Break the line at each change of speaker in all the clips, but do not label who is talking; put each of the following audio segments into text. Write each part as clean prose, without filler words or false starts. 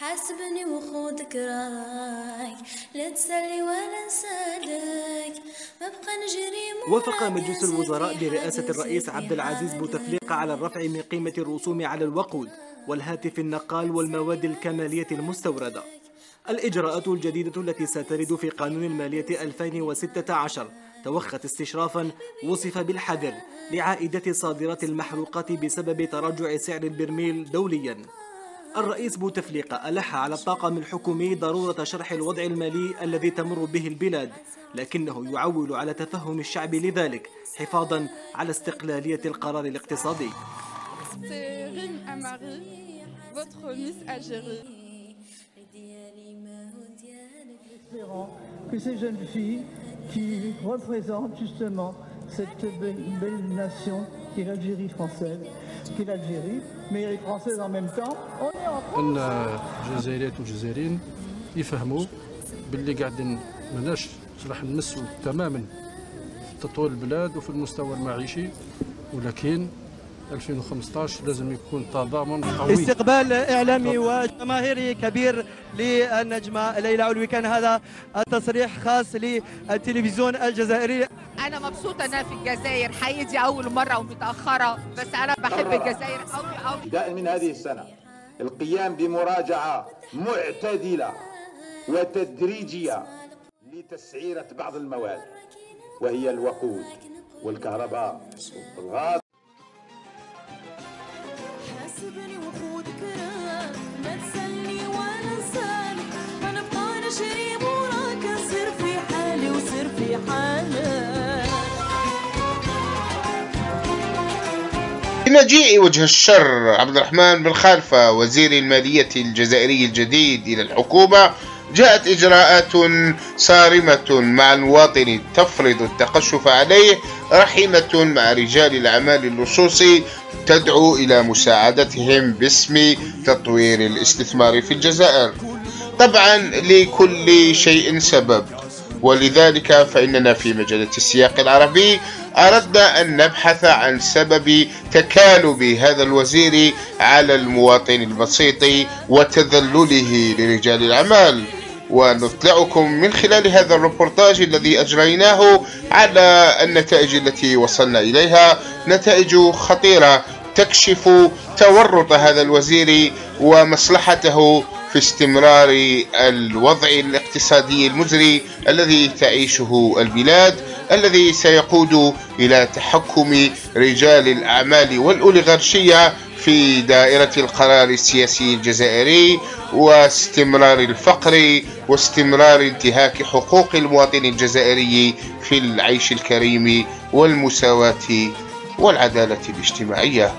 حاسبني وخودك رايك لا تسلي ولا نسالك ما بقى نجري.
وافق مجلس الوزراء برئاسة الرئيس عبد العزيز بوتفليقة على الرفع من قيمة الرسوم على الوقود والهاتف النقال والمواد الكمالية المستوردة. الإجراءات الجديدة التي سترد في قانون المالية 2016 توخت استشرافا وصف بالحذر لعائدة الصادرات المحروقة بسبب تراجع سعر البرميل دوليا. الرئيس بوتفليقة ألح على الطاقم الحكومي ضرورة شرح الوضع المالي الذي تمر به البلاد، لكنه يعول على تفهم الشعب لذلك حفاظا على استقلالية القرار الاقتصادي.
Que ces jeunes filles qui représentent justement cette belle nation qui est l'Algérie française, qui est l'Algérie, mais elle est française en même temps. On est en France.
الجزائريات والجزائريين يفهموا باللي قاعدين مناش راح نمسوا تماما تطوير البلاد وفي المستوى المعيشي، ولكن 2015 لازم يكون تضامن قوي.
استقبال إعلامي وجماهيري كبير للنجمة ليلى علوي، كان هذا التصريح خاص للتلفزيون الجزائري.
أنا مبسوطة أنا في الجزائر، حقيقي دي أول مرة ومتأخرة، بس أنا بحب الجزائر أوي أوي.
ابتداء من هذه السنة القيام بمراجعة معتدلة وتدريجية لتسعيرة بعض المواد وهي الوقود والكهرباء والغاز.
حاسبني وخودك راك ما تسلي ولا نسالك ما نبقى نجري وراك نسير في حالي وسير في حالك.
بمجيء وجه الشر عبد الرحمن بن خالفة وزير المالية الجزائري الجديد إلى الحكومة، جاءت إجراءات صارمة مع المواطن تفرض التقشف عليه، رحيمة مع رجال الأعمال اللصوص تدعو إلى مساعدتهم باسم تطوير الاستثمار في الجزائر. طبعا لكل شيء سبب، ولذلك فإننا في مجلة السياق العربي أردنا أن نبحث عن سبب تكالب هذا الوزير على المواطن البسيط وتذلله لرجال الأعمال، ونطلعكم من خلال هذا الريبورتاج الذي أجريناه على النتائج التي وصلنا إليها، نتائج خطيرة تكشف تورط هذا الوزير ومصلحته في استمرار الوضع الاقتصادي المزري الذي تعيشه البلاد، الذي سيقود إلى تحكم رجال الأعمال والأوليغارشية في دائرة القرار السياسي الجزائري، واستمرار الفقر واستمرار انتهاك حقوق المواطن الجزائري في العيش الكريم والمساواة والعدالة الاجتماعية.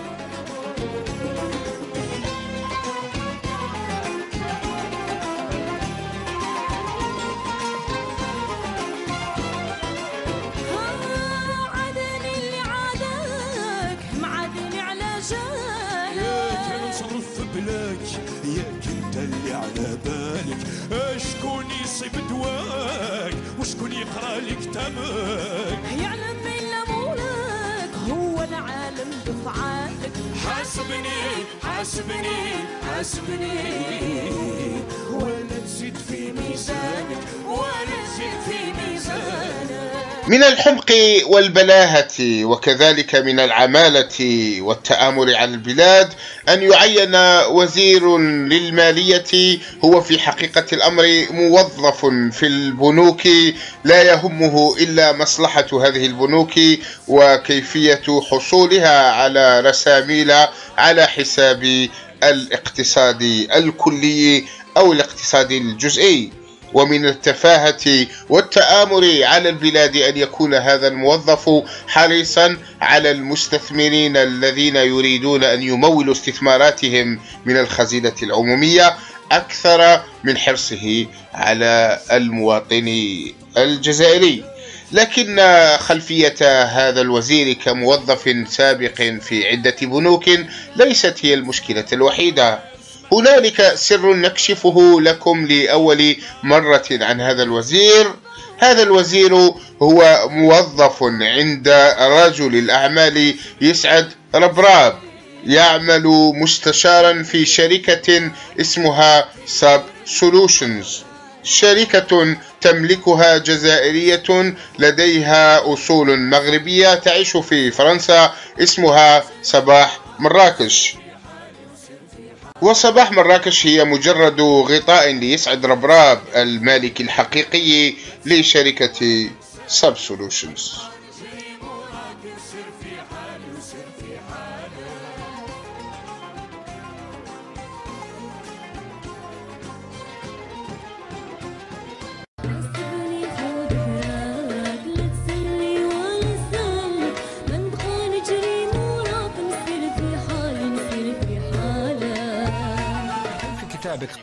ياك انت اللي على بالك شكون يصيب دواك وشكون يقرا لك تماك،
يعلم الا مولاك هو العالم بفعالك.
حاسبني حاسبني حاسبني ولا تزيد في ميزانك ولا تزيد في ميزانك.
من الحمق والبلاهة وكذلك من العمالة والتآمر على البلاد أن يعين وزير للمالية هو في حقيقة الأمر موظف في البنوك لا يهمه إلا مصلحة هذه البنوك وكيفية حصولها على رساميل على حساب الاقتصاد الكلي أو الاقتصاد الجزئي. ومن التفاهة والتآمر على البلاد أن يكون هذا الموظف حريصا على المستثمرين الذين يريدون أن يمولوا استثماراتهم من الخزينة العمومية أكثر من حرصه على المواطن الجزائري. لكن خلفية هذا الوزير كموظف سابق في عدة بنوك ليست هي المشكلة الوحيدة. هنالك سر نكشفه لكم لأول مرة عن هذا الوزير. هذا الوزير هو موظف عند رجل الأعمال يسعد ربراب، يعمل مستشارا في شركة اسمها ساب سولوشنز، شركة تملكها جزائرية لديها أصول مغربية تعيش في فرنسا اسمها صباح مراكش. وصباح مراكش هي مجرد غطاء ليسعد ربراب المالك الحقيقي لشركة ساب سولوشنز.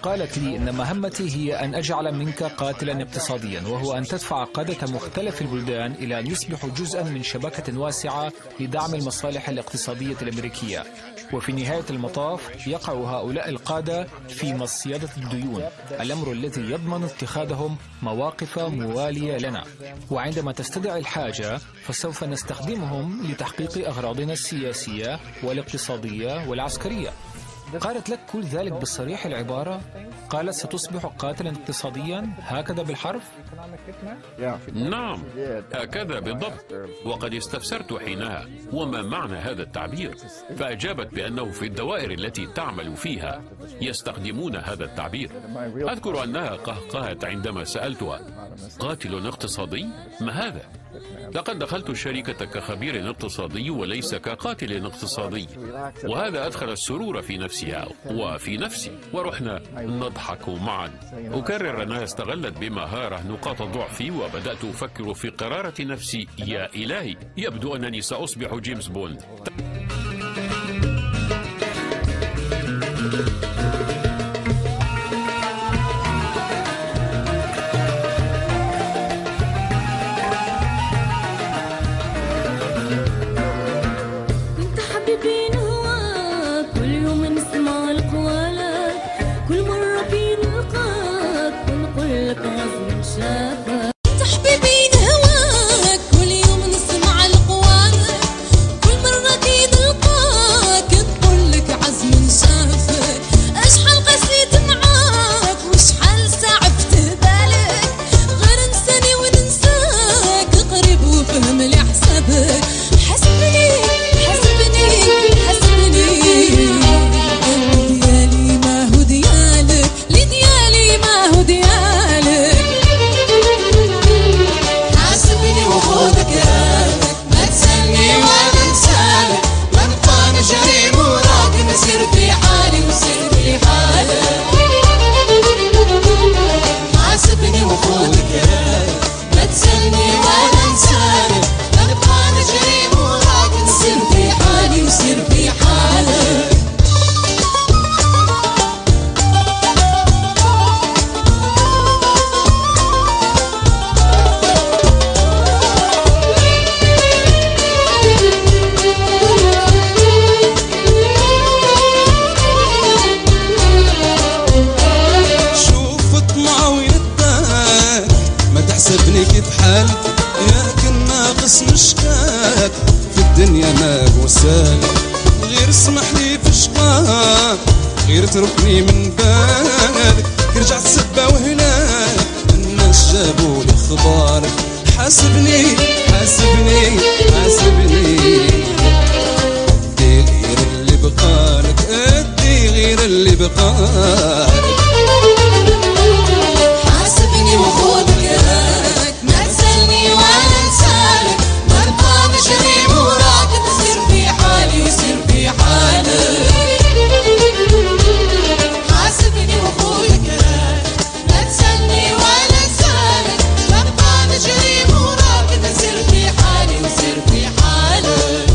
قالت لي إن مهمتي هي أن أجعل منك قاتلا اقتصاديا، وهو أن تدفع قادة مختلف البلدان إلى أن يصبحوا جزءا من شبكة واسعة لدعم المصالح الاقتصادية الأمريكية. وفي نهاية المطاف يقع هؤلاء القادة في مصيدة الديون، الأمر الذي يضمن اتخاذهم مواقف موالية لنا، وعندما تستدعي الحاجة فسوف نستخدمهم لتحقيق أغراضنا السياسية والاقتصادية والعسكرية. قالت لك كل ذلك بصريح العبارة؟ قالت ستصبح قاتلا اقتصاديا هكذا بالحرف؟
نعم هكذا بالضبط، وقد استفسرت حينها وما معنى هذا التعبير، فأجابت بأنه في الدوائر التي تعمل فيها يستخدمون هذا التعبير. أذكر أنها قهقهت عندما سألتها: قاتل اقتصادي؟ ما هذا؟ لقد دخلت الشركة كخبير اقتصادي وليس كقاتل اقتصادي، وهذا أدخل السرور في نفسها وفي نفسي، ورحنا نضحك معا. أكرر أنها استغلت بمهارة نقاط ضعفي، وبدأت أفكر في قرارة نفسي: يا إلهي، يبدو أنني سأصبح جيمس بوند.
اتركني من بالك، رجعت سبة وهناك الناس جابوا لي اخبارك. حاسبني حاسبني حاسبني، ادي غير اللي بقالك، ادي غير اللي بقالك.
حاسبني وخذ كراك، ما تسألني وانا انسالك، برضى مجري وراك، تصير في حالي ويصير في حالك. حاسبني وخذ كراك، ما تسألني وانا انسالك، برضى مجري وراك، تصير في حالي ويصير في حالك.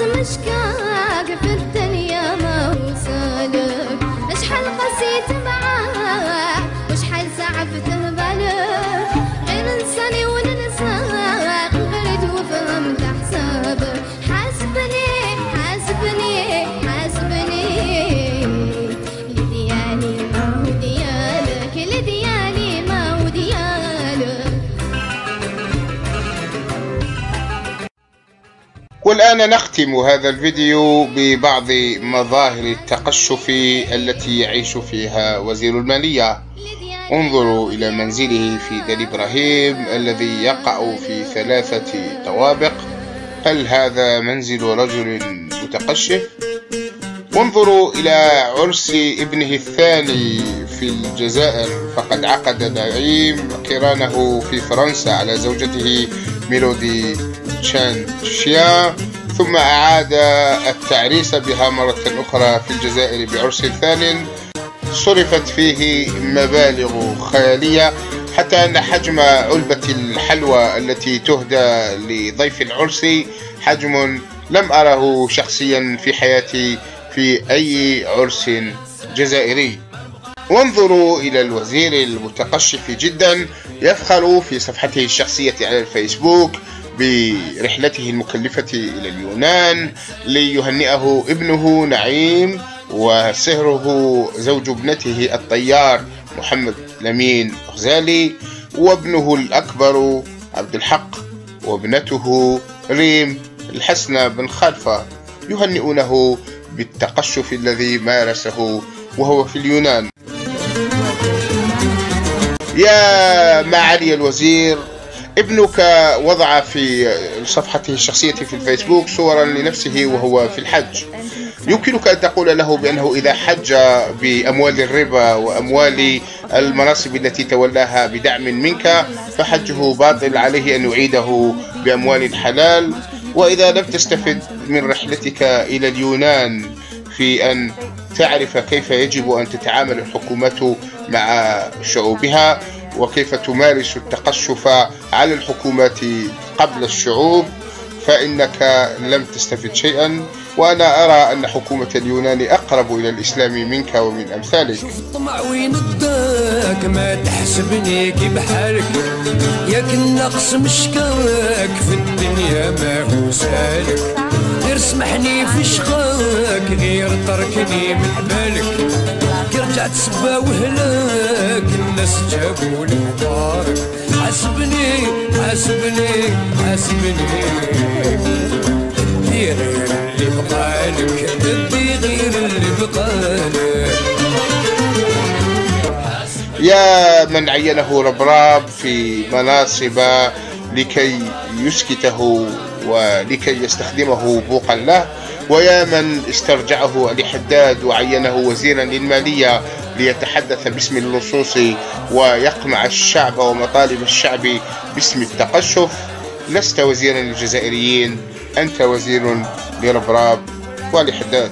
نقص مشكاك في الدنيا ما وصلك اشحال قسيت معاك وشحال سعفته بالك غير نساني وننساك غير وفهمت حسابك حاسبني حاسبني حاسبني لديالي ما هو ديالك لديالي ما هو ديالك.
والآن نختم هذا الفيديو ببعض مظاهر التقشف التي يعيش فيها وزير المالية. انظروا إلى منزله في دار إبراهيم الذي يقع في 3 طوابق. هل هذا منزل رجل متقشف؟ وانظروا إلى عرس ابنه الثاني في الجزائر، فقد عقد نعيم قرانه في فرنسا على زوجته ميلودي تشانشيا، ثم أعاد التعريس بها مرة أخرى في الجزائر بعرس ثان صرفت فيه مبالغ خيالية، حتى أن حجم علبة الحلوى التي تهدى لضيف العرس حجم لم أره شخصيا في حياتي في أي عرس جزائري. وانظروا إلى الوزير المتقشف جدا يفخر في صفحته الشخصية على الفيسبوك برحلته المكلفة إلى اليونان ليهنئه ابنه نعيم وصهره زوج ابنته الطيار محمد لمين غزالي وابنه الأكبر عبد الحق وابنته ريم الحسنة بن خلفة، يهنئونه بالتقشف الذي مارسه وهو في اليونان. يا معالي الوزير، ابنك وضع في صفحته الشخصية في الفيسبوك صورا لنفسه وهو في الحج. يمكنك أن تقول له بأنه إذا حج بأموال الربا وأموال المناصب التي تولاها بدعم منك فحجه باطل، عليه أن يعيده بأموال الحلال. وإذا لم تستفد من رحلتك إلى اليونان في أن تعرف كيف يجب أن تتعامل الحكومات مع شعوبها وكيف تمارس التقشف على الحكومات قبل الشعوب، فإنك لم تستفد شيئا. وأنا أرى أن حكومة اليونان أقرب إلى الإسلام منك ومن أمثالك.
طمع وين اداك ما تحسبني كي بحالك، ياك النقص مشكاك في الدنيا ما هو سالك، غير سمحني في شقاك غير تركني من بالك، كي رجعت سبا وهلاك الناس جابوا لي مبارك، حاسبني حاسبني حاسبني دير اللي بقالك دير اللي بقالك.
يا من عينه ربراب في مناصب لكي يسكته ولكي يستخدمه بوقا له، ويا من استرجعه علي حداد وعينه وزيرا للمالية ليتحدث باسم اللصوص ويقمع الشعب ومطالب الشعب باسم التقشف. لست وزيرا للجزائريين، أنت وزير لربراب وعلي حداد.